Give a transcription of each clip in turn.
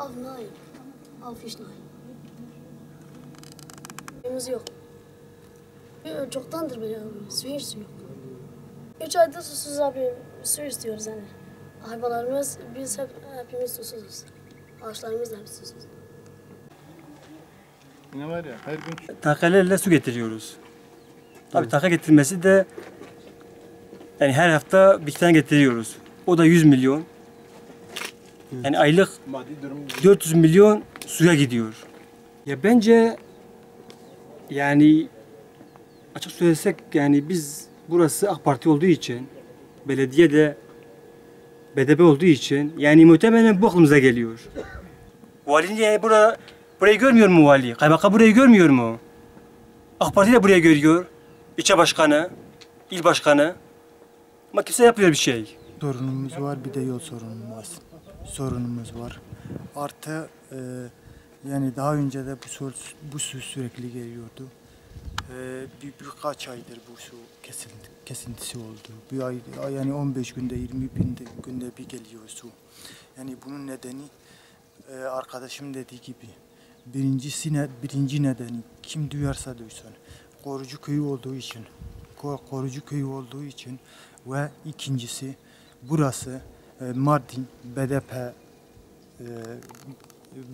Av nein. Auf iş nein. Suyumuz yok. Çoktandır böyle su hiç yok. 3 aydır susuz abi su istiyoruz yani. Hayvanlarımız biz hepimiz susuzuz. Ağaçlarımız da hep susuz. Ne var ya her gün Tankerlerle su getiriyoruz. Tabii tanker getirmesi de yani her hafta bir tane getiriyoruz. O da 100 milyon. Yani aylık maddi durum 400 milyon suya gidiyor. Ya bence yani açık söylesek yani biz burası AK Parti olduğu için belediye de BDP olduğu için yani muhtemelen bu aklımıza geliyor. Vali niye burayı görmüyor mu vali? Kaymakam burayı görmüyor mu? AK Parti de burayı görüyor. İlçe başkanı, il başkanı. Ama kimse yapmıyor bir şey. Sorunumuz var, bir de yol sorunumuz var. Artı yani daha önce de bu su sürekli geliyordu. Birkaç aydır bu su kesintisi oldu. Bir ay yani 15 günde 20 günde bir geliyor su. Yani bunun nedeni arkadaşım dediği gibi birinci nedeni kim duyarsa duysun. Korucu köyü olduğu için ve ikincisi burası Mardin BDP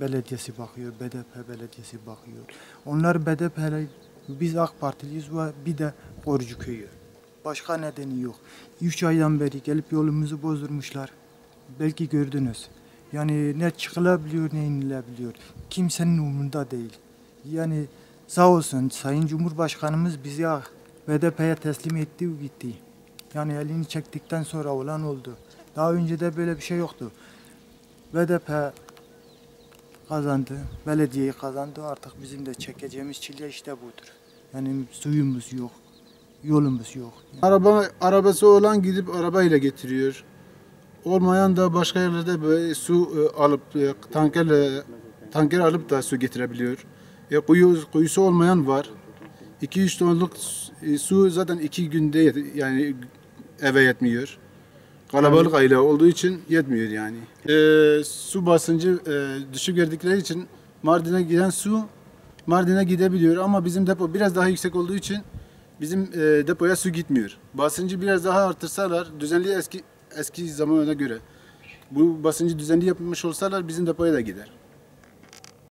belediyesi bakıyor, BDP belediyesi bakıyor. Onlar BDP'ler, biz AK Partiliyiz ve bir de Korucu köyü. Başka nedeni yok. 3 aydan beri gelip yolumuzu bozdurmuşlar. Belki gördünüz. Yani ne çıkılabiliyor ne inilebiliyor. Kimsenin umurunda değil. Yani sağ olsun Sayın Cumhurbaşkanımız bizi BDP'ye teslim etti ve gitti. Yani elini çektikten sonra olan oldu. Daha önce de böyle bir şey yoktu. BDP kazandı, belediyeyi kazandı. Artık bizim de çekeceğimiz çile işte budur. Yani suyumuz yok, yolumuz yok. arabası olan gidip arabayla getiriyor. Olmayan da başka yerlerde böyle su alıp tanker alıp da su getirebiliyor. Kuyusu olmayan var. 2-3 tonluk su zaten 2 günde yani eve yetmiyor. Kalabalık aile olduğu için yetmiyor yani. Su basıncı düşük gördükleri için Mardin'e giden su Mardin'e gidebiliyor ama bizim depo biraz daha yüksek olduğu için bizim depoya su gitmiyor. Basıncı biraz daha artırsalar düzenli eski zamana göre bu basıncı düzenli yapmış olsalar bizim depoya da gider.